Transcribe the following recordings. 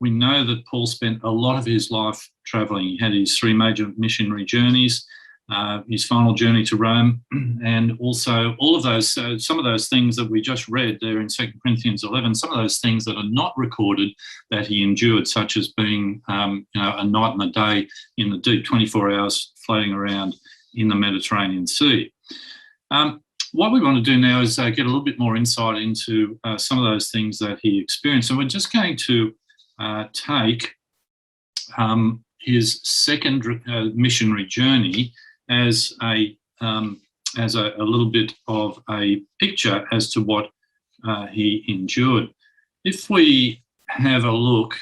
we know that Paul spent a lot of his life travelling. He had his 3 major missionary journeys, his final journey to Rome, and also all of those, some of those things that we just read there in 2 Corinthians 11, some of those things that are not recorded that he endured, such as being a night and a day in the deep, 24 hours floating around in the Mediterranean Sea. What we want to do now is get a little bit more insight into some of those things that he experienced. And we're just going to take his second missionary journey as a little bit of a picture as to what he endured. If we have a look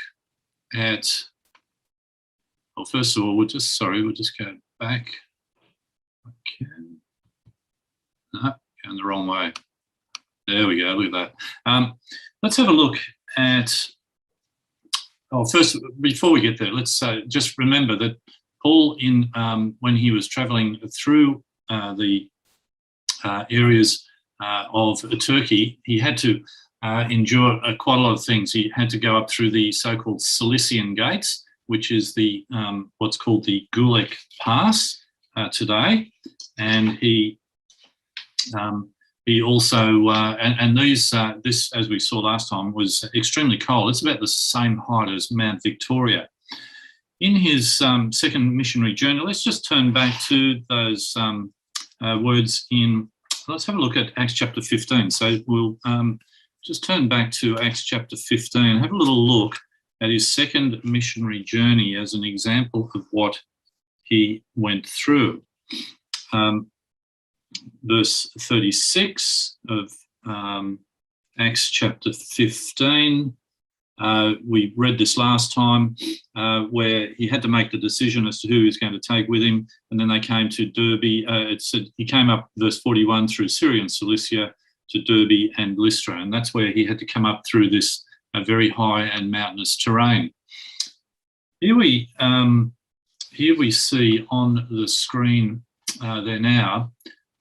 at, well, first of all, we'll just go back. Okay. No, going the wrong way. There we go, look at that. Let's have a look at, first, before we get there, let's just remember that Paul, when he was travelling through the areas of Turkey, he had to endure quite a lot of things. He had to go up through the so-called Cilician Gates, which is the what's called the Gulick Pass today, and he also this, as we saw last time, was extremely cold. It's about the same height as Mount Victoria. In his second missionary journey, let's just turn back to those words in. Let's have a look at Acts chapter 15. So we'll just turn back to Acts chapter 15 and have a little look at his second missionary journey as an example of what he went through. Verse 36 of Acts chapter 15. We read this last time where he had to make the decision as to who he was going to take with him, and then they came to Derbe. It said he came up, verse 41, through Syria and Cilicia to Derbe and Lystra, and that's where he had to come up through this very high and mountainous terrain. Here we see on the screen there now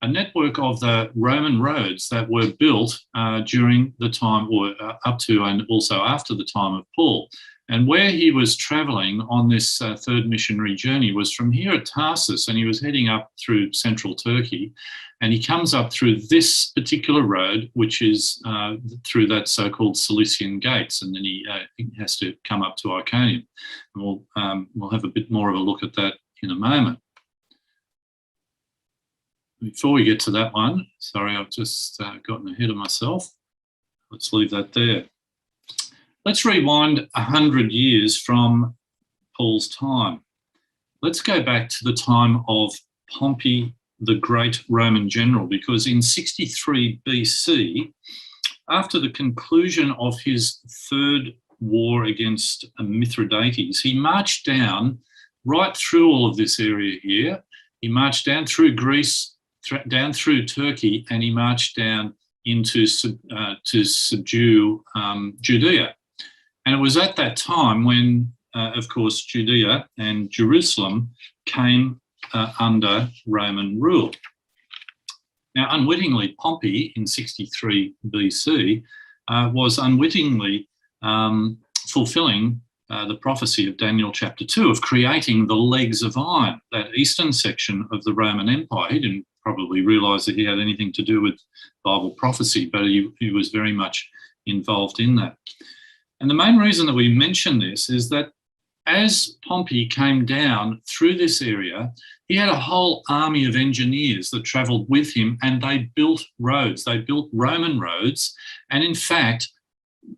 a network of the Roman roads that were built during the time, or up to and also after the time of Paul. And where he was travelling on this third missionary journey was from here at Tarsus, and he was heading up through central Turkey, and he comes up through this particular road, which is through that so-called Cilician Gates, and then he has to come up to Iconium. And we'll have a bit more of a look at that in a moment. Before we get to that one, sorry, I've just gotten ahead of myself. Let's leave that there. Let's rewind 100 years from Paul's time. Let's go back to the time of Pompey, the great Roman general, because in 63 BC, after the conclusion of his third war against Mithridates, he marched down right through all of this area here. He marched down through Greece, down through Turkey, and he marched down into to subdue Judea. And it was at that time when, of course, Judea and Jerusalem came under Roman rule. Now, unwittingly, Pompey in 63 BC was unwittingly fulfilling the prophecy of Daniel chapter 2 of creating the legs of iron, that eastern section of the Roman Empire. He didn't probably realise that he had anything to do with Bible prophecy, but he was very much involved in that. And the main reason that we mention this is that as Pompey came down through this area, he had a whole army of engineers that travelled with him, and they built roads. They built Roman roads. And in fact,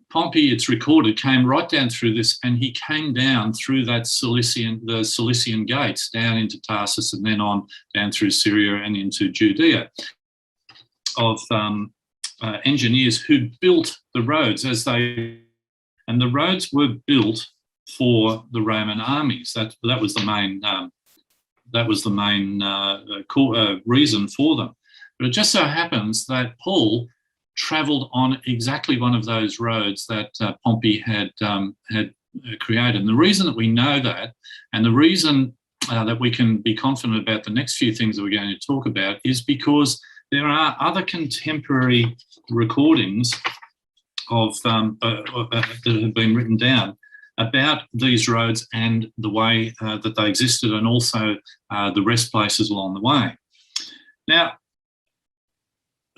Pompey, it's recorded, came right down through this, and he came down through that the Cilician Gates down into Tarsus, and then on down through Syria and into Judea, of engineers who built the roads and the roads were built for the Roman armies. That was the main reason for them. But it just so happens that Paul travelled on exactly one of those roads that Pompey had created. And the reason that we know that, and the reason that we can be confident about the next few things that we're going to talk about, is because there are other contemporary recordings of that have been written down about these roads and the way that they existed, and also the rest places along the way. Now,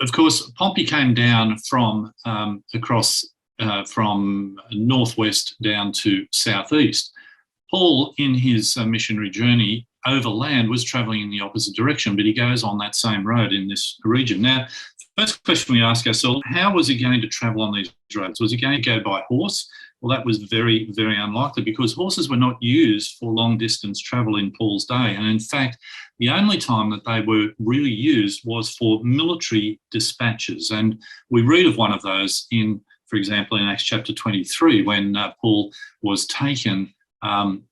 of course, Pompey came down from across from northwest down to southeast. Paul, in his missionary journey overland, was travelling in the opposite direction, but he goes on that same road in this region. Now, first question we ask ourselves, how was he going to travel on these roads? Was he going to go by horse? Well, that was very, very unlikely, because horses were not used for long distance travel in Paul's day. And in fact, the only time that they were really used was for military dispatches. And we read of one of those in, for example, in Acts chapter 23, when Paul was taken on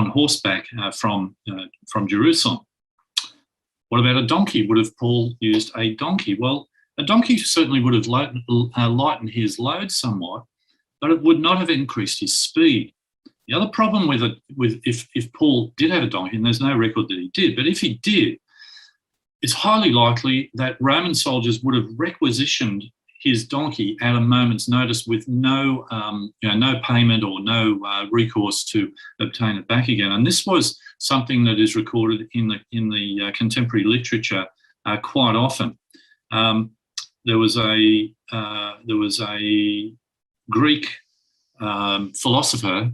horseback from Jerusalem. What about a donkey? Would have Paul used a donkey? Well, a donkey certainly would have lightened his load somewhat, but it would not have increased his speed. The other problem with if Paul did have a donkey, and there's no record that he did, but if he did, it's highly likely that Roman soldiers would have requisitioned his donkey at a moment's notice with no payment or no recourse to obtain it back again. And this was something that is recorded in the contemporary literature quite often. There was a Greek philosopher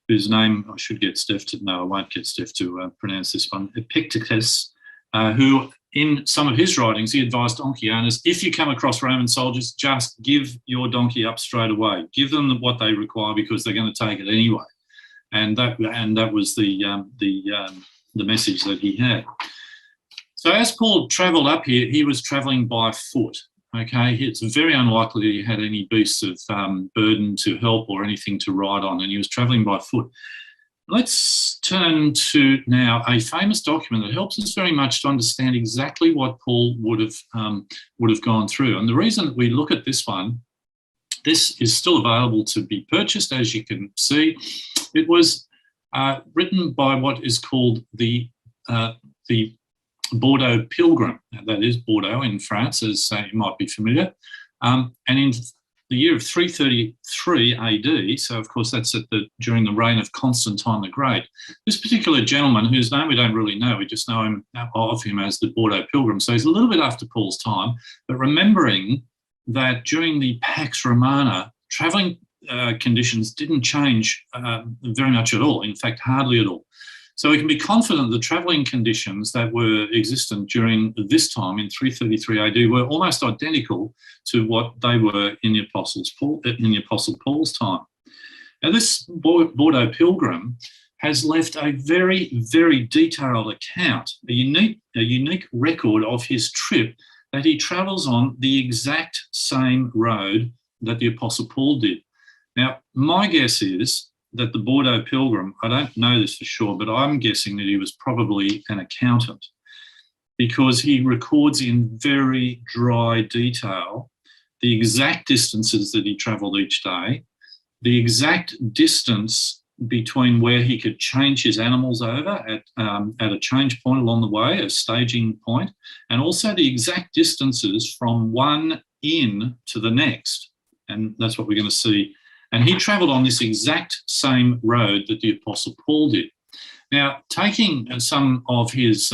whose name I should get Steph to, no, I won't get Steph to pronounce this one, Epictetus, who in some of his writings, he advised donkey owners, if you come across Roman soldiers, just give your donkey up straight away. Give them what they require, because they're going to take it anyway. And that was the message that he had. So as Paul travelled up here, he was travelling by foot. Okay, it's very unlikely that he had any beasts of burden to help or anything to ride on, and he was travelling by foot. Let's turn to now a famous document that helps us very much to understand exactly what Paul would have gone through. And the reason that we look at this one, this is still available to be purchased, as you can see. It was written by what is called the Bordeaux Pilgrim. That is Bordeaux in France, as you might be familiar. And in the year of 333 AD, so of course that's during the reign of Constantine the Great, this particular gentleman, whose name we don't really know, we just know of him as the Bordeaux Pilgrim, so he's a little bit after Paul's time, but remembering that during the Pax Romana, travelling conditions didn't change very much at all, in fact hardly at all. So we can be confident the travelling conditions that were existent during this time in 333 AD were almost identical to what they were in the Apostle Paul's time. Now, this Bordeaux Pilgrim has left a very, very detailed account, a unique record of his trip, that he travels on the exact same road that the Apostle Paul did. Now, my guess is that the Bordeaux Pilgrim, I don't know this for sure, but I'm guessing that he was probably an accountant, because he records in very dry detail the exact distances that he travelled each day, the exact distance between where he could change his animals over at a change point along the way, a staging point, and also the exact distances from one inn to the next. And that's what we're going to see. And he travelled on this exact same road that the Apostle Paul did. Now, taking some of his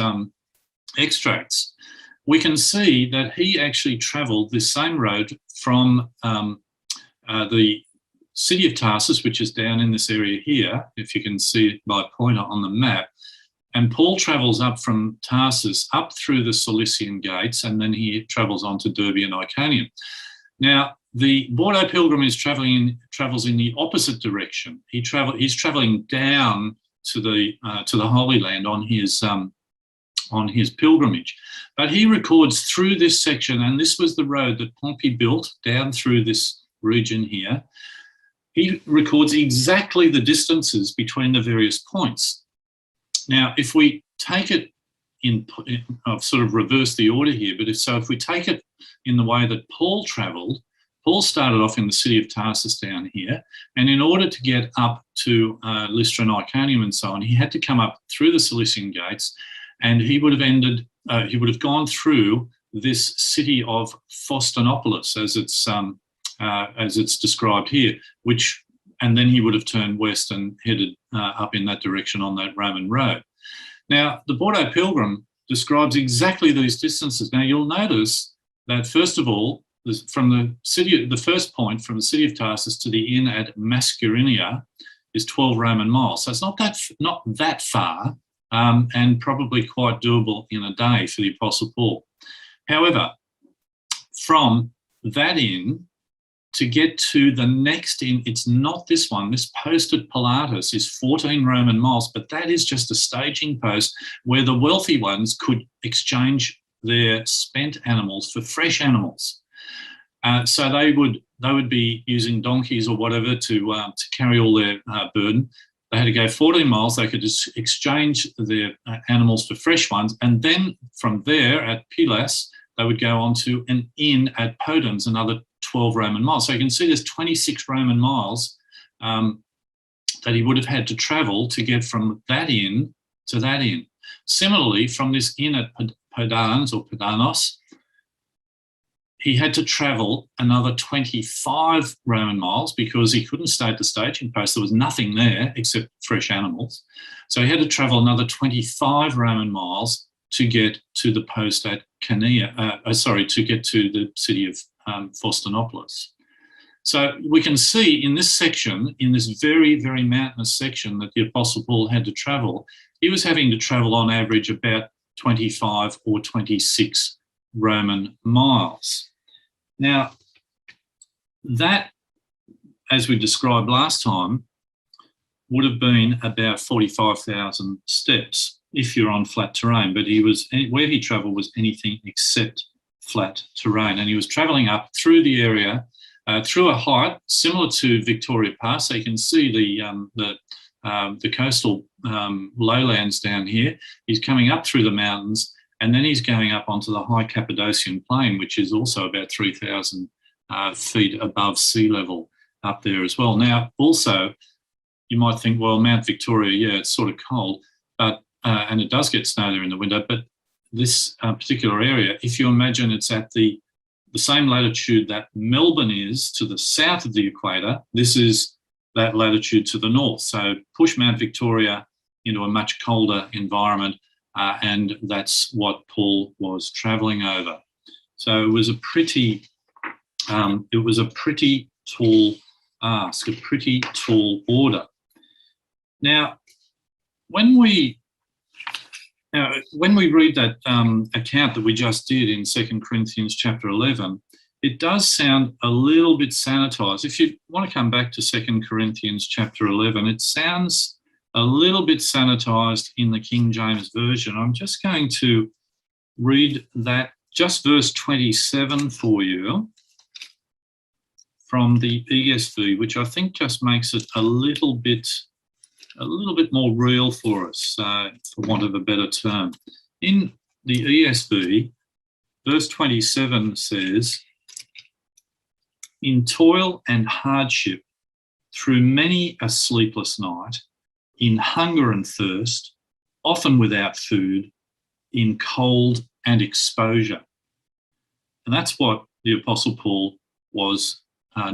extracts, we can see that he actually travelled this same road from the city of Tarsus, which is down in this area here, if you can see it by pointer on the map. And Paul travels up from Tarsus up through the Cilician gates, and then he travels on to Derbe and Iconium. Now, the Bordeaux Pilgrim travels in the opposite direction. He's travelling down to the Holy Land on his pilgrimage, but he records through this section, and this was the road that Pompey built down through this region here. He records exactly the distances between the various points. Now, if we take it I've sort of reversed the order here, but if we take it in the way that Paul travelled, Paul started off in the city of Tarsus down here, and in order to get up to Lystra and Iconium and so on, he had to come up through the Cilician gates, and he would have gone through this city of Faustinopolis, as it's described here, which and then he would have turned west and headed up in that direction on that Roman road. Now, the Bordeaux Pilgrim describes exactly these distances. Now, you'll notice that, first of all, from the first point from the city of Tarsus to the inn at Mascurinia is 12 Roman miles. So it's not that far, and probably quite doable in a day for the Apostle Paul. However, from that inn to get to the next inn, it's not this one. This post at Pilatus is 14 Roman miles, but that is just a staging post where the wealthy ones could exchange their spent animals for fresh animals. So they would be using donkeys or whatever to carry all their burden. They had to go 14 miles. They could just exchange their animals for fresh ones, and then from there at Pilas, they would go on to an inn at Podens, another 12 Roman miles. So you can see there's 26 Roman miles that he would have had to travel to get from that inn to that inn. Similarly, from this inn at Podans or Podanos, he had to travel another 25 Roman miles because he couldn't stay at the staging post. There was nothing there except fresh animals. So he had to travel another 25 Roman miles to get to the post at to get to the city of Forstinopolis. So we can see in this section, in this very, very mountainous section that the Apostle Paul had to travel, he was having to travel on average about 25 or 26 Roman miles. Now, that, as we described last time, would have been about 45,000 steps if you're on flat terrain, but where he travelled was anything except flat terrain, and he was travelling up through the area, through a height similar to Victoria Pass. So you can see the coastal lowlands down here. He's coming up through the mountains, and then he's going up onto the high Cappadocian plain, which is also about 3,000 feet above sea level up there as well. Now, also, you might think, well, Mount Victoria, yeah, it's sort of cold, but and it does get snow there in the winter, but this particular area, if you imagine it's at the same latitude that Melbourne is to the south of the equator, this is that latitude to the north. So push Mount Victoria into a much colder environment, and that's what Paul was travelling over. So it was a pretty tall ask, a pretty tall order. Now, when we read that account that we just did in 2 Corinthians chapter 11, it does sound a little bit sanitized. If you want to come back to 2 Corinthians chapter 11, it sounds a little bit sanitized in the King James Version. I'm just going to read that, just verse 27 for you from the ESV, which I think just makes it a little bit more real for us, for want of a better term. In the ESV, verse 27 says, "In toil and hardship, through many a sleepless night, in hunger and thirst, often without food, in cold and exposure." And that's what the Apostle Paul was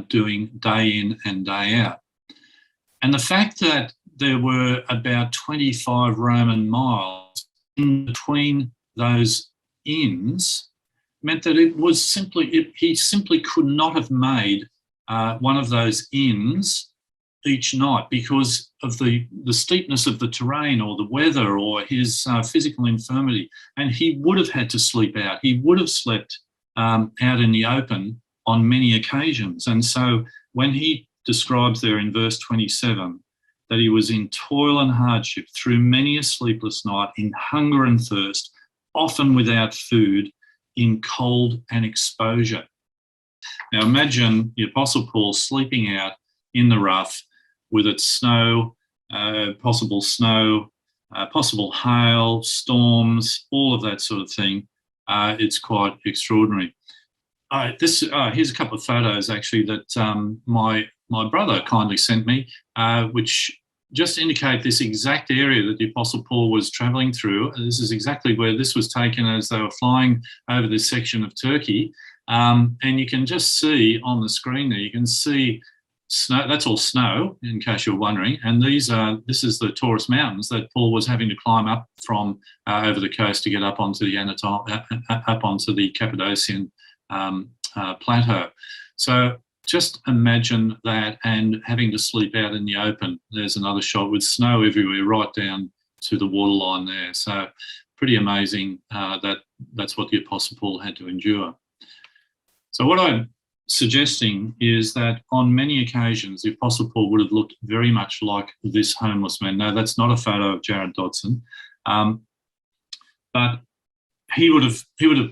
doing day in and day out. And the fact that there were about 25 Roman miles in between those inns meant that he simply could not have made one of those inns each night because of the steepness of the terrain or the weather or his physical infirmity. And he would have had to sleep out. He would have slept out in the open on many occasions. And so when he describes there in verse 27 that he was in toil and hardship through many a sleepless night, in hunger and thirst, often without food, in cold and exposure. Now imagine the Apostle Paul sleeping out in the rough with its snow, possible hail, storms, all of that sort of thing. It's quite extraordinary. Here's a couple of photos actually that my brother kindly sent me, which just indicate this exact area that the Apostle Paul was travelling through. This is exactly where this was taken as they were flying over this section of Turkey. And you can just see on the screen there, you can see snow. That's all snow, in case you're wondering. And this is the Taurus Mountains that Paul was having to climb up from over the coast to get up onto the up onto the Cappadocian plateau. So just imagine that, and having to sleep out in the open. There's another shot with snow everywhere, right down to the waterline there. So pretty amazing that's what the Apostle Paul had to endure. So what I'm suggesting is that on many occasions the Apostle Paul would have looked very much like this homeless man. No, that's not a photo of Jared Dodson, but he would have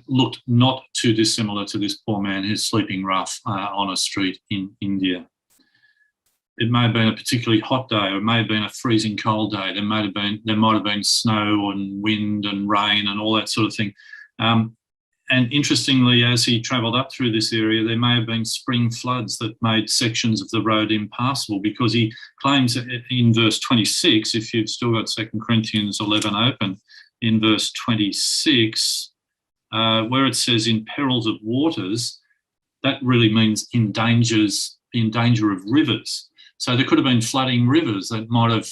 looked not too dissimilar to this poor man who's sleeping rough on a street in India. It may have been a particularly hot day, or it may have been a freezing cold day. There might have been snow and wind and rain and all that sort of thing. And interestingly, as he travelled up through this area, there may have been spring floods that made sections of the road impassable, because he claims in verse 26, if you've still got 2 Corinthians 11 open, in verse 26, where it says in perils of waters, that really means in danger of rivers. So there could have been flooding rivers that might have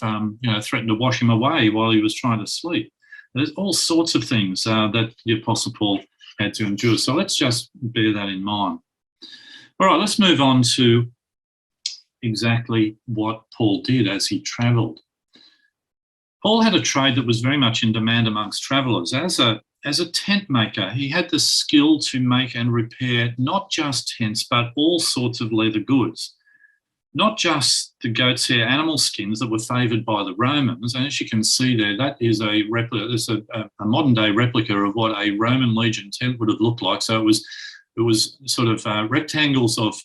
threatened to wash him away while he was trying to sleep. There's all sorts of things that the Apostle Paul had to endure. So let's just bear that in mind. All right, let's move on to exactly what Paul did as he travelled. Paul had a trade that was very much in demand amongst travellers. As a tent maker, he had the skill to make and repair not just tents, but all sorts of leather goods. Not just the goat's hair animal skins that were favoured by the Romans. And as you can see there, that is a replica. It's a modern day replica of what a Roman legion tent would have looked like. So it was sort of rectangles of,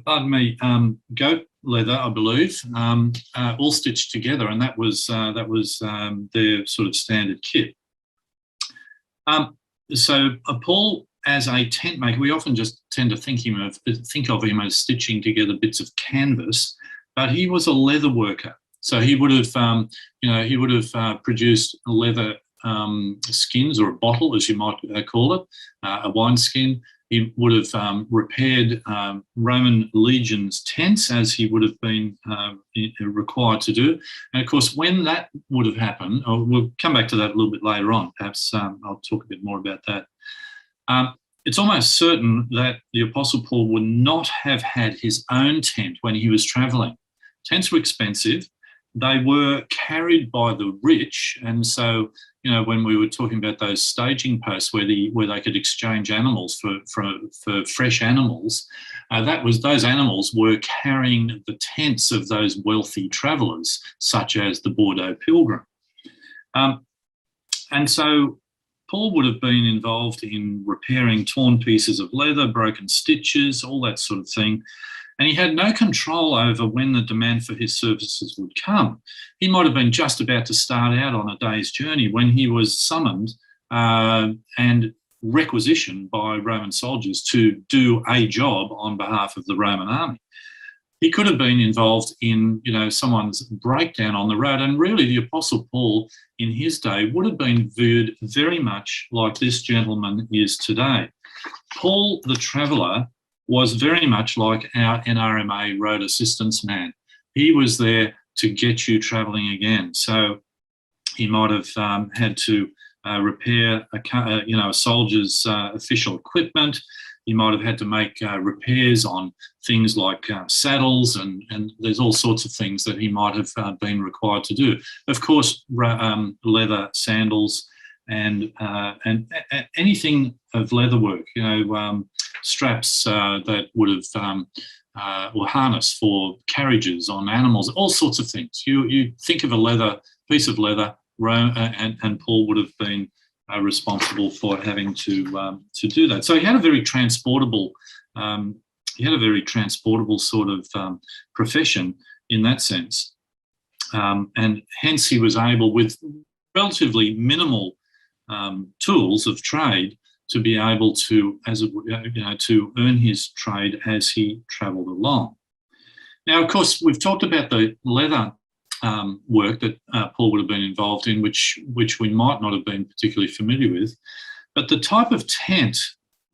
goat leather, I believe, all stitched together, and that was their sort of standard kit. So Paul, as a tent maker, we often just tend to think of him as stitching together bits of canvas, but he was a leather worker. So he would have produced leather skins, or a bottle, as you might call it, a wine skin. He would have repaired Roman legions' tents, as he would have been required to do. And of course, when that would have happened, we'll come back to that a little bit later on. Perhaps I'll talk a bit more about that. It's almost certain that the Apostle Paul would not have had his own tent when he was travelling. Tents were expensive. They were carried by the rich, and so when we were talking about those staging posts where they could exchange animals for fresh animals, those animals were carrying the tents of those wealthy travellers, such as the Bordeaux Pilgrim, and so Paul would have been involved in repairing torn pieces of leather, broken stitches, all that sort of thing. And he had no control over when the demand for his services would come. He might have been just about to start out on a day's journey when he was summoned and requisitioned by Roman soldiers to do a job on behalf of the Roman army. He could have been involved in, someone's breakdown on the road. And really, the Apostle Paul in his day would have been viewed very much like this gentleman is today. Paul, the traveller, was very much like our NRMA road assistance man. He was there to get you travelling again. So he might have had to repair a soldier's official equipment. He might have had to make repairs on things like saddles, and there's all sorts of things that he might have been required to do. Of course, leather sandals and anything of leather work, straps that would have, or harness for carriages on animals, all sorts of things. You think of a piece of leather, and Paul would have been responsible for having to do that. So he had a very transportable, sort of profession in that sense, and hence he was able, with relatively minimal tools of trade, to be able to, to earn his trade as he travelled along. Now, of course, we've talked about the leather work that Paul would have been involved in, which we might not have been particularly familiar with. But the type of tent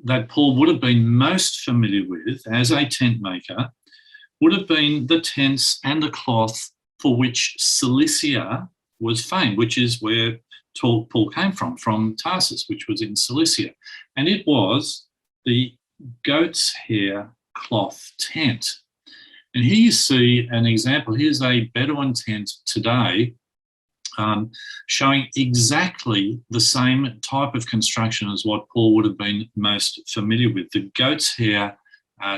that Paul would have been most familiar with as a tent maker would have been the tents and the cloth for which Cilicia was famed, which is where Paul came from Tarsus, which was in Cilicia. And it was the goat's hair cloth tent. And here you see an example. Here's a Bedouin tent today, showing exactly the same type of construction as what Paul would have been most familiar with, the goat's hair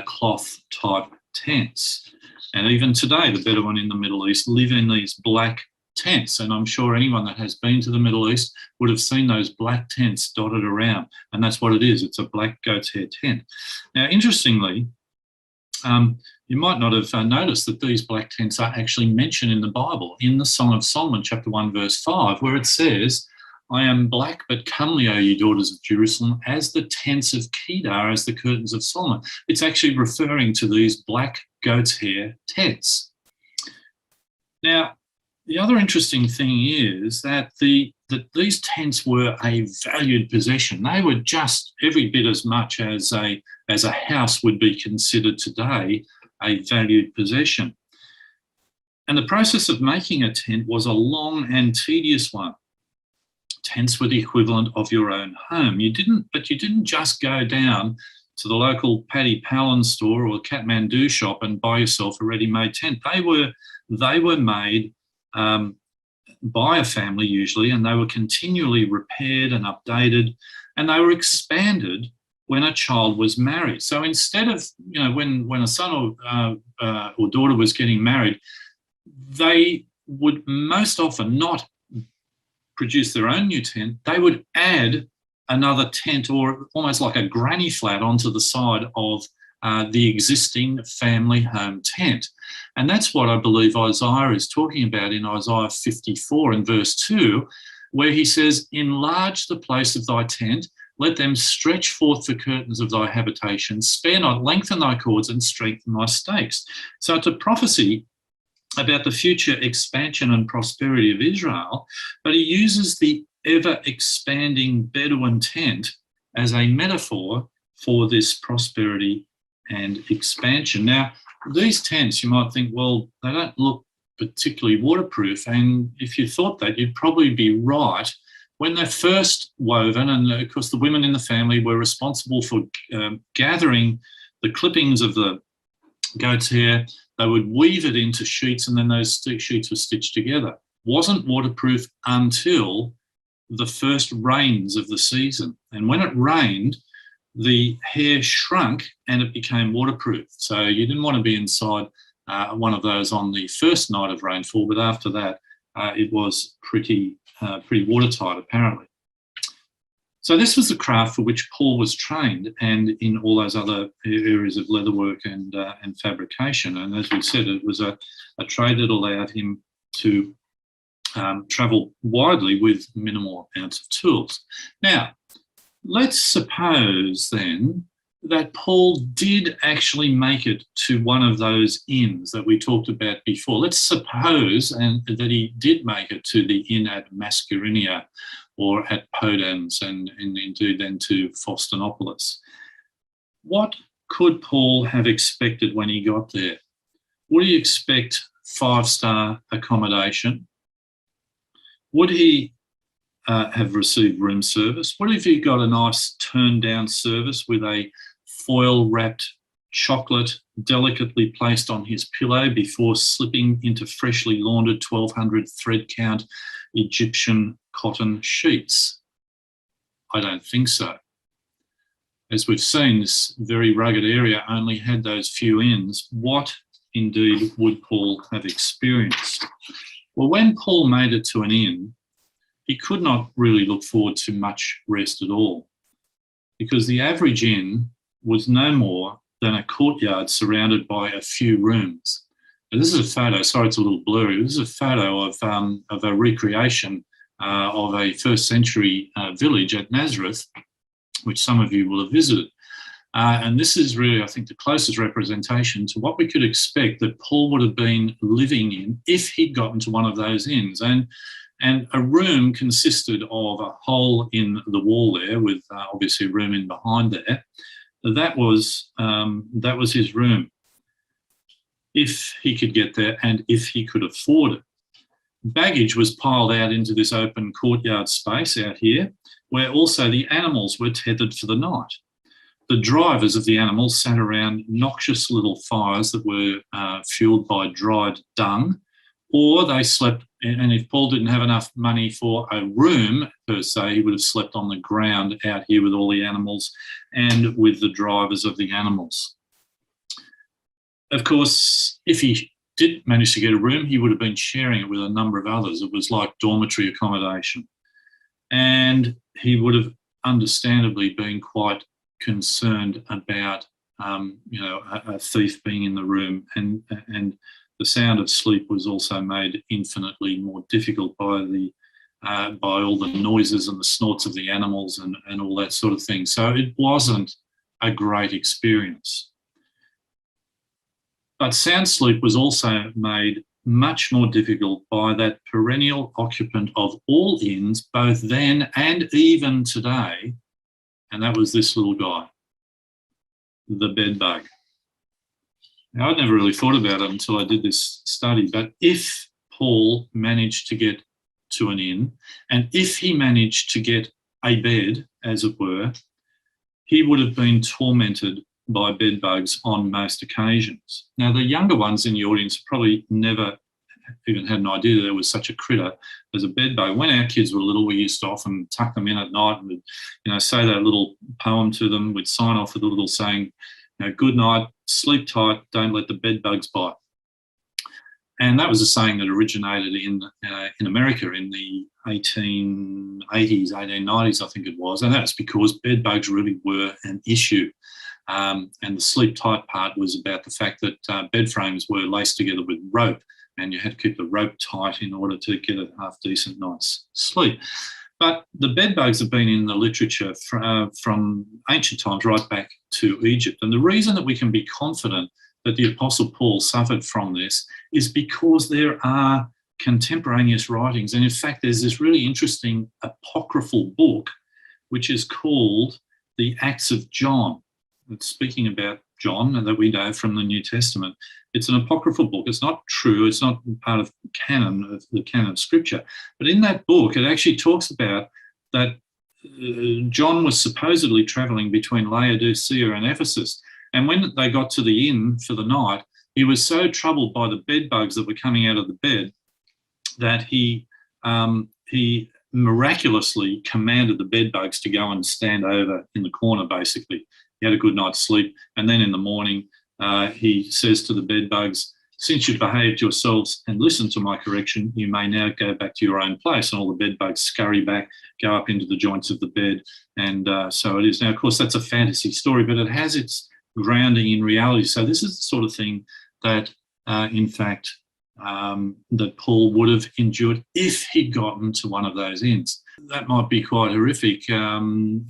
cloth type tents. And even today, the Bedouin in the Middle East live in these black tents, and I'm sure anyone that has been to the Middle East would have seen those black tents dotted around, and that's what it is. It's a black goat's hair tent. Now, interestingly, you might not have noticed that these black tents are actually mentioned in the Bible, in the Song of Solomon, chapter 1, verse 5, where it says, I am black but comely, O you daughters of Jerusalem, as the tents of Kedar, as the curtains of Solomon. It's actually referring to these black goat's hair tents. Now, the other interesting thing is that these tents were a valued possession. They were just every bit as much as a house would be considered today a valued possession. And the process of making a tent was a long and tedious one. Tents were the equivalent of your own home. You didn't just go down to the local Paddy Palin store or Kathmandu shop and buy yourself a ready-made tent. They were made by a family usually, and they were continually repaired and updated, and they were expanded when a child was married. So instead of, when a son or daughter was getting married, they would most often not produce their own new tent. They would add another tent, or almost like a granny flat, onto the side of the existing family home tent. And that's what I believe Isaiah is talking about in Isaiah 54 and verse 2, where he says, enlarge the place of thy tent, let them stretch forth the curtains of thy habitation, spare not, lengthen thy cords and strengthen thy stakes. So it's a prophecy about the future expansion and prosperity of Israel, but he uses the ever-expanding Bedouin tent as a metaphor for this prosperity and expansion. Now, these tents, you might think, well, they don't look particularly waterproof, and if you thought that, you'd probably be right. When they're first woven, and of course the women in the family were responsible for gathering the clippings of the goat's hair, they would weave it into sheets, and then those sheets were stitched together. Wasn't waterproof until the first rains of the season. And when it rained, the hair shrunk and it became waterproof. So you didn't want to be inside one of those on the first night of rainfall, but after that, it was pretty watertight, apparently. So this was the craft for which Paul was trained, and in all those other areas of leatherwork and fabrication. And as we said, it was a trade that allowed him to travel widely with minimal amounts of tools. Now, let's suppose then that Paul did actually make it to one of those inns that we talked about before. Let's suppose that he did make it to the inn at Mascurinia or at Podans and indeed then to Faustinopolis. What could Paul have expected when he got there? Would he expect 5-star accommodation? Would he have received room service? What if he got a nice turned down service with a foil wrapped chocolate delicately placed on his pillow before slipping into freshly laundered 1200 thread count Egyptian cotton sheets? I don't think so. As we've seen, this very rugged area only had those few inns. What indeed would Paul have experienced? Well, when Paul made it to an inn, he could not really look forward to much rest at all, because the average inn was no more than a courtyard surrounded by a few rooms. Now, this is a photo, sorry it's a little blurry, this is a photo of a recreation of a first century village at Nazareth, which some of you will have visited. And this is really, I think, the closest representation to what we could expect that Paul would have been living in if he'd gotten to one of those inns. And a room consisted of a hole in the wall there with obviously a room in behind there. That was his room. if he could get there and if he could afford it. Baggage was piled out into this open courtyard space out here, where also the animals were tethered for the night. The drivers of the animals sat around noxious little fires that were fueled by dried dung, or they slept, and if Paul didn't have enough money for a room per se, he would have slept on the ground out here with all the animals and with the drivers of the animals. Of course, if he did manage to get a room, he would have been sharing it with a number of others. It was like dormitory accommodation. And he would have understandably been quite concerned about, a thief being in the room. And the sound of sleep was also made infinitely more difficult by all the noises and the snorts of the animals and all that sort of thing. So it wasn't a great experience. But sound sleep was also made much more difficult by that perennial occupant of all inns, both then and even today, and that was this little guy, the bedbug. Now, I'd never really thought about it until I did this study, but if Paul managed to get to an inn, and if he managed to get a bed, as it were, he would have been tormented by bedbugs on most occasions. Now, the younger ones in the audience probably never even had an idea that there was such a critter as a bedbug. When our kids were little, we used to often tuck them in at night and we'd, say that little poem to them. We'd sign off with a little saying, good night, sleep tight, don't let the bedbugs bite. And that was a saying that originated in America in the 1880s, 1890s, I think it was. And that's because bedbugs really were an issue. And the sleep tight part was about the fact that bed frames were laced together with rope, and you had to keep the rope tight in order to get a half-decent night's sleep. But the bedbugs have been in the literature from ancient times right back to Egypt. And the reason that we can be confident that the Apostle Paul suffered from this is because there are contemporaneous writings. And in fact, there's this really interesting apocryphal book, which is called the Acts of John. It's speaking about John, and that we know from the New Testament. It's an apocryphal book. It's not true. It's not part of the canon of Scripture. But in that book, it actually talks about that John was supposedly travelling between Laodicea and Ephesus. And when they got to the inn for the night, he was so troubled by the bed bugs that were coming out of the bed that he miraculously commanded the bed bugs to go and stand over in the corner, basically. He had a good night's sleep. And then in the morning, he says to the bed bugs, since you've behaved yourselves and listened to my correction, you may now go back to your own place. And all the bed bugs scurry back, go up into the joints of the bed. And so it is. Now, of course, that's a fantasy story, but it has its grounding in reality. So this is the sort of thing that, in fact, that Paul would have endured if he'd gotten to one of those inns. That might be quite horrific, and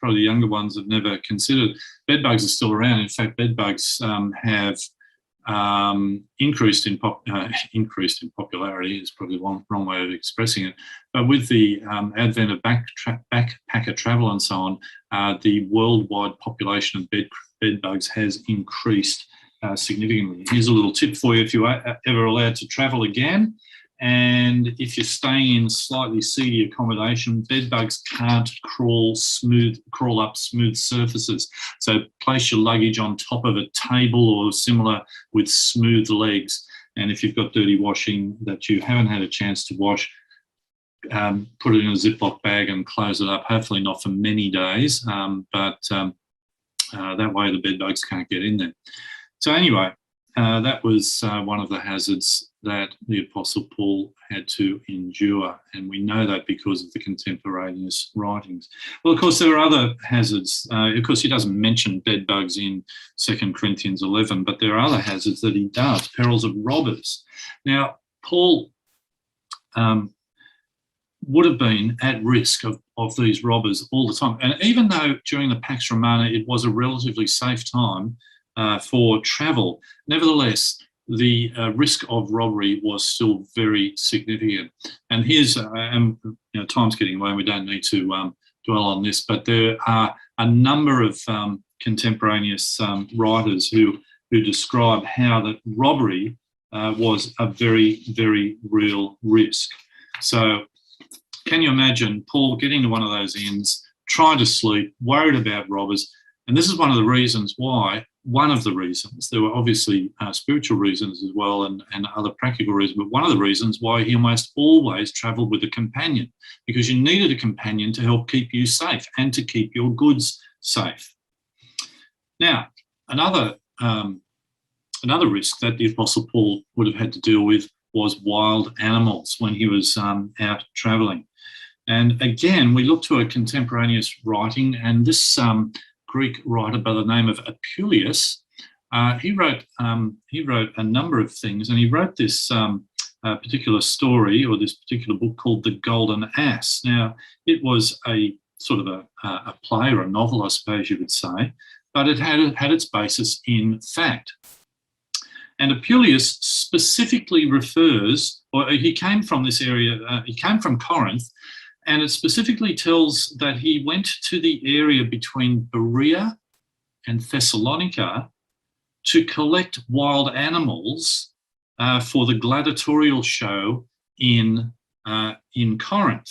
probably the younger ones have never considered. Bedbugs are still around. In fact, bedbugs have increased in popularity is probably the wrong way of expressing it. But with the advent of backpacker travel and so on, the worldwide population of bedbugs has increased significantly. Here's a little tip for you if you are ever allowed to travel again. And if you're staying in slightly seedy accommodation, bedbugs can't crawl up smooth surfaces. So place your luggage on top of a table or similar with smooth legs. And if you've got dirty washing that you haven't had a chance to wash, put it in a Ziploc bag and close it up. Hopefully not for many days, but that way the bedbugs can't get in there. So anyway, that was one of the hazards that the Apostle Paul had to endure, and we know that because of the contemporaneous writings. Well, of course, there are other hazards. Of course, he doesn't mention bed bugs in 2 Corinthians 11, but there are other hazards that he does, perils of robbers. Now, Paul would have been at risk of these robbers all the time. And even though during the Pax Romana it was a relatively safe time for travel, nevertheless, the risk of robbery was still very significant. And here's, time's getting away, we don't need to dwell on this, but there are a number of contemporaneous writers who who describe how that robbery was a very, very real risk. So can you imagine Paul getting to one of those inns, trying to sleep, worried about robbers? And this is one of the reasons why, there were obviously spiritual reasons as well and other practical reasons, but one of the reasons why he almost always travelled with a companion, because you needed a companion to help keep you safe and to keep your goods safe. Now, another risk that the Apostle Paul would have had to deal with was wild animals when he was out travelling. And again, we look to a contemporaneous writing, and this Greek writer by the name of Apuleius, he wrote a number of things, and he wrote this particular story, or this particular book called The Golden Ass. Now, it was a sort of a play or a novel, I suppose you would say, but it had its basis in fact. And Apuleius specifically refers, or he came from this area, he came from Corinth, and it specifically tells that he went to the area between Berea and Thessalonica to collect wild animals for the gladiatorial show in Corinth.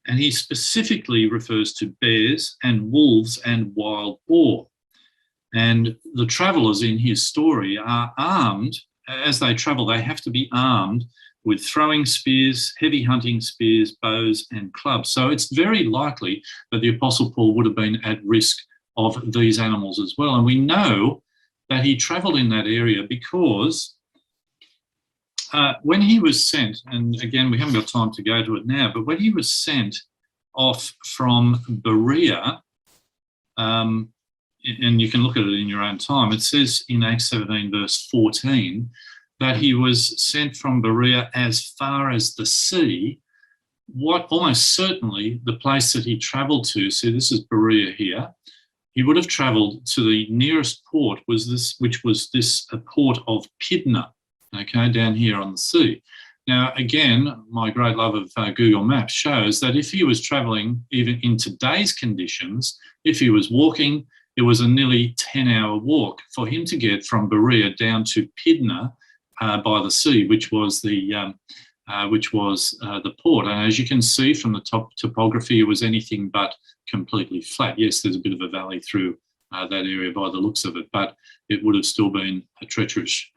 And he specifically refers to bears and wolves and wild boar. And the travellers in his story are armed. As they travel, they have to be armed with throwing spears, heavy hunting spears, bows and clubs. So it's very likely that the Apostle Paul would have been at risk of these animals as well. And we know that he travelled in that area because when he was sent, and again, we haven't got time to go to it now, but when he was sent off from Berea, and you can look at it in your own time, it says in Acts 17 verse 14, that he was sent from Berea as far as the sea. What almost certainly the place that he travelled to, see this is Berea here, he would have travelled to the nearest port, which was this port of Pydna, okay, down here on the sea. Now, again, my great love of Google Maps shows that if he was travelling even in today's conditions, if he was walking, it was a nearly 10-hour walk for him to get from Berea down to Pydna, by the sea, which was the port. And as you can see from the top topography, it was anything but completely flat. Yes, there's a bit of a valley through that area by the looks of it, but it would have still been a treacherous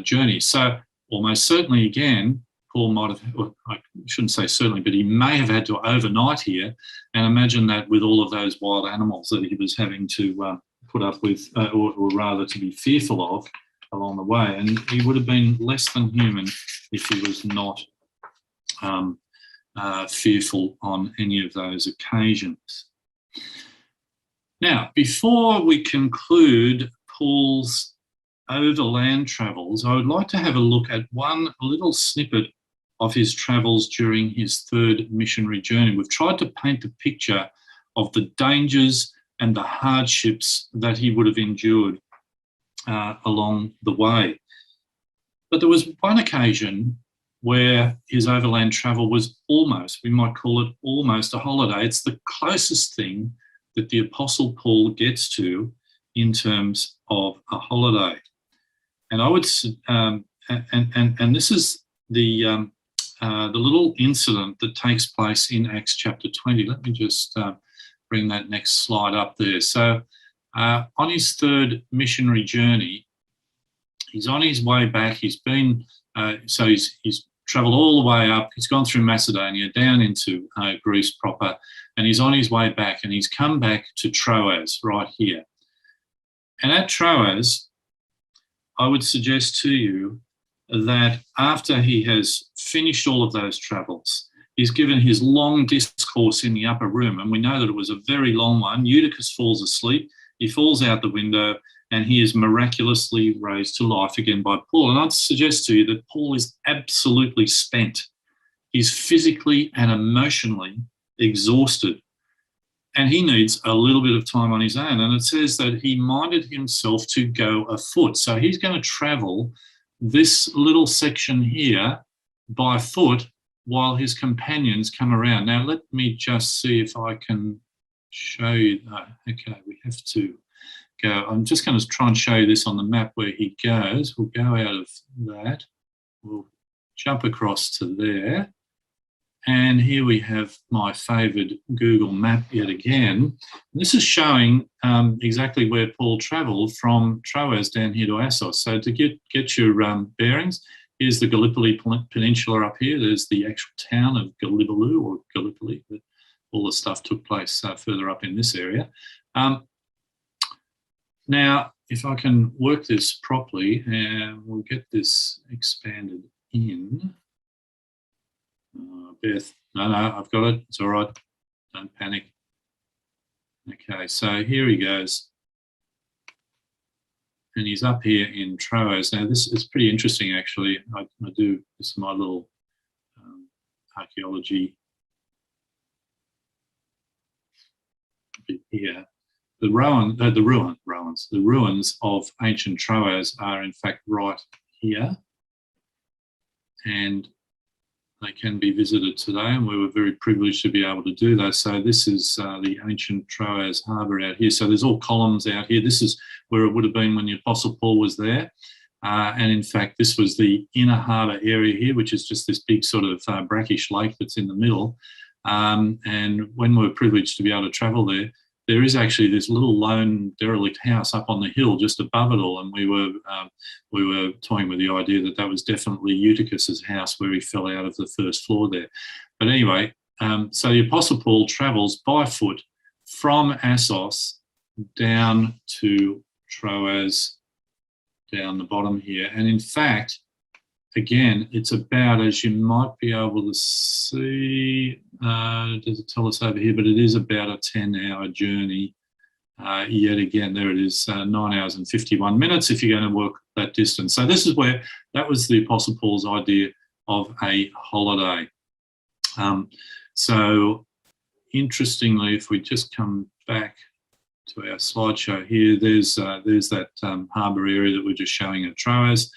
journey. So almost certainly, again, Paul might have, well, I shouldn't say certainly, but he may have had to overnight here. And imagine that with all of those wild animals that he was having to put up with, or rather to be fearful of, along the way. And he would have been less than human if he was not fearful on any of those occasions. Now, before we conclude Paul's overland travels, I would like to have a look at one little snippet of his travels during his third missionary journey. We've tried to paint a picture of the dangers and the hardships that he would have endured along the way. But there was one occasion where his overland travel was almost, we might call it almost a holiday. It's the closest thing that the Apostle Paul gets to in terms of a holiday. And I would, and this is the little incident that takes place in Acts chapter 20. Let me just bring that next slide up there. So on his third missionary journey, he's on his way back. He's been, so he's travelled all the way up. He's gone through Macedonia, down into Greece proper, and he's on his way back, and he's come back to Troas right here. And at Troas, I would suggest to you that after he has finished all of those travels, he's given his long discourse in the upper room, and we know that it was a very long one. Eutychus falls asleep. He falls out the window, and he is miraculously raised to life again by Paul. And I'd suggest to you that Paul is absolutely spent. He's physically and emotionally exhausted, and he needs a little bit of time on his own. And it says that he minded himself to go afoot. So he's going to travel this little section here by foot while his companions come around. Now, let me just see if I can show you that. Okay, we have to go. I'm just going to try and show you this on the map where he goes. We'll go out of that. We'll jump across to there. And here we have my favoured Google map yet again. This is showing exactly where Paul travelled from Troas down here to Assos. So to get your bearings, here's the Gallipoli Peninsula up here. There's the actual town of Gallipoli or Gallipoli, but all the stuff took place further up in this area. Now, if I can work this properly, and we'll get this expanded in. Beth, no, I've got it. It's all right. Don't panic. Okay, so here he goes. And he's up here in Troas. Now, this is pretty interesting, actually. I do, this is my little archaeology bit here. The ruins of ancient Troas are, in fact, right here. And they can be visited today, and we were very privileged to be able to do that. So this is the ancient Troas harbour out here. So there's all columns out here. This is where it would have been when the Apostle Paul was there. And in fact, this was the inner harbour area here, which is just this big sort of brackish lake that's in the middle. And when we were privileged to be able to travel there, there is actually this little lone derelict house up on the hill just above it all, and we were toying with the idea that that was definitely Eutychus's house where he fell out of the first floor there. But anyway, so the Apostle Paul travels by foot from Assos down to Troas, down the bottom here, and in fact, again, it's about, as you might be able to see, does it tell us over here, but it is about a 10-hour journey. Yet again, there it is, 9 hours and 51 minutes if you're going to work that distance. So this is where, that was the Apostle Paul's idea of a holiday. So interestingly, if we just come back to our slideshow here, there's that harbour area that we're just showing at Troas.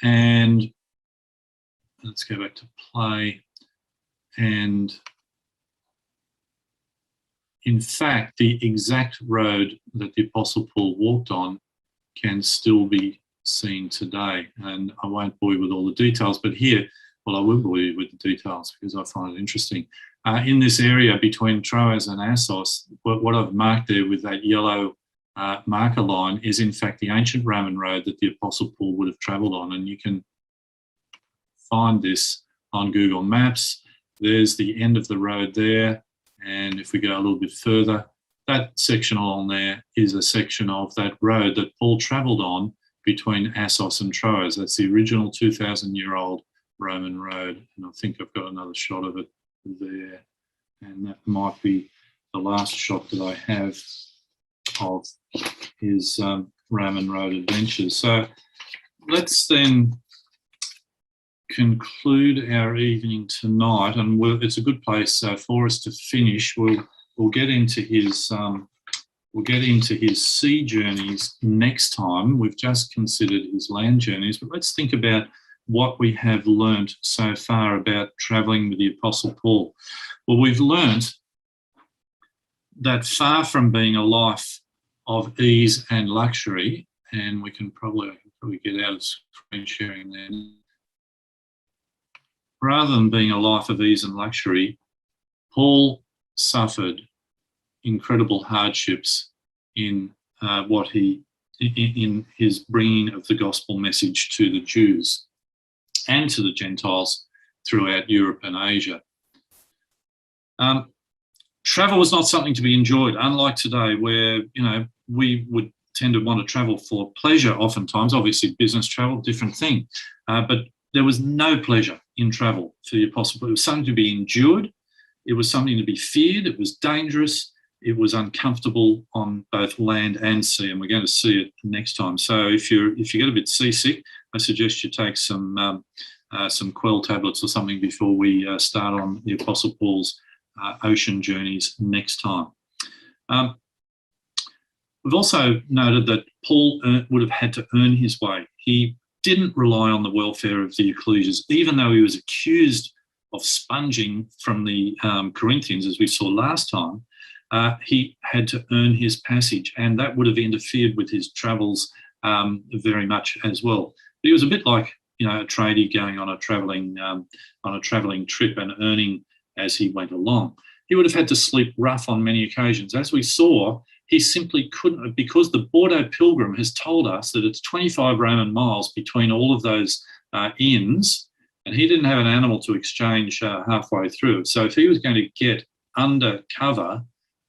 And let's go back to play. And in fact, the exact road that the Apostle Paul walked on can still be seen today. And I won't bore you with all the details, but here, well, I will bore you with the details because I find it interesting. In this area between Troas and Assos, what I've marked there with that yellow marker line is in fact the ancient Roman road that the Apostle Paul would have travelled on, and you can find this on Google Maps. There's the end of the road there, and if we go a little bit further, that section along there is a section of that road that Paul travelled on between Assos and Troas. That's the original 2,000-year-old Roman road, and I think I've got another shot of it there, and that might be the last shot that I have of his Raman Road adventures. So let's then conclude our evening tonight, and it's a good place for us to finish. We'll get into his sea journeys next time. We've just considered his land journeys, but let's think about what we have learnt so far about travelling with the Apostle Paul. Well, we've learnt that far from being a life of ease and luxury, and I can probably get out of screen sharing there. Rather than being a life of ease and luxury, Paul suffered incredible hardships in in his bringing of the gospel message to the Jews and to the Gentiles throughout Europe and Asia. Travel was not something to be enjoyed, unlike today where, we would tend to want to travel for pleasure oftentimes. Obviously, business travel, different thing. But there was no pleasure in travel for the Apostle Paul. It was something to be endured. It was something to be feared. It was dangerous. It was uncomfortable on both land and sea, and we're going to see it next time. So if you get a bit seasick, I suggest you take some Quell tablets or something before we start on the Apostle Paul's ocean journeys next time. We've also noted that Paul would have had to earn his way. He didn't rely on the welfare of the ecclesias, even though he was accused of sponging from the Corinthians, as we saw last time. he had to earn his passage, and that would have interfered with his travels very much as well. But he was a bit like, a tradie going on a travelling trip and earning as he went along. He would have had to sleep rough on many occasions. As we saw, he simply couldn't, because the Bordeaux Pilgrim has told us that it's 25 Roman miles between all of those inns, and he didn't have an animal to exchange halfway through. So if he was going to get under cover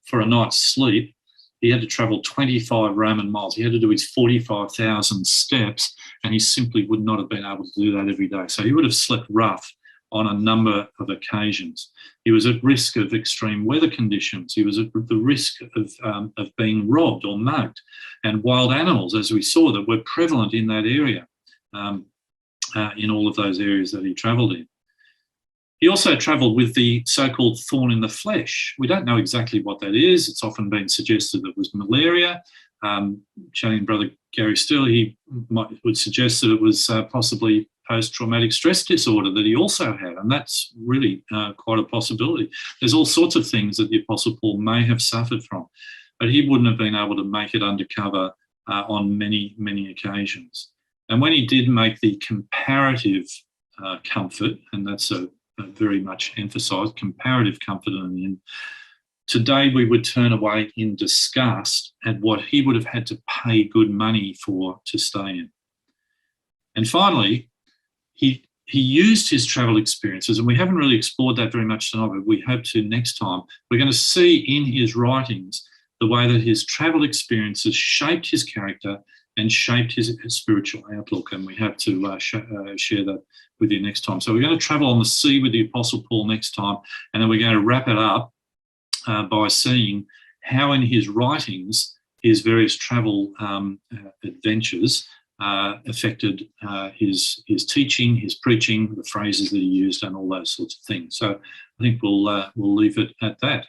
for a night's sleep, he had to travel 25 Roman miles. He had to do his 45,000 steps, and he simply would not have been able to do that every day. So he would have slept rough on a number of occasions. He was at risk of extreme weather conditions. He was at the risk of being robbed or mugged. And wild animals, as we saw, that were prevalent in that area, in all of those areas that he travelled in. He also travelled with the so-called thorn in the flesh. We don't know exactly what that is. It's often been suggested that it was malaria. Chatting Brother Gary Steele, he would suggest that it was possibly post-traumatic stress disorder that he also had, and that's really quite a possibility. There's all sorts of things that the Apostle Paul may have suffered from, but he wouldn't have been able to make it undercover on many, many occasions. And when he did make the comparative comfort, and that's a very much emphasised, comparative comfort in the end, today we would turn away in disgust at what he would have had to pay good money for to stay in. And finally, he used his travel experiences, and we haven't really explored that very much tonight, but we hope to next time. We're going to see in his writings the way that his travel experiences shaped his character and shaped his spiritual outlook, and we hope to share that with you next time. So we're going to travel on the sea with the Apostle Paul next time, and then we're going to wrap it up by seeing how in his writings his various travel adventures affected his teaching, his preaching, the phrases that he used, and all those sorts of things. So I think we'll leave it at that.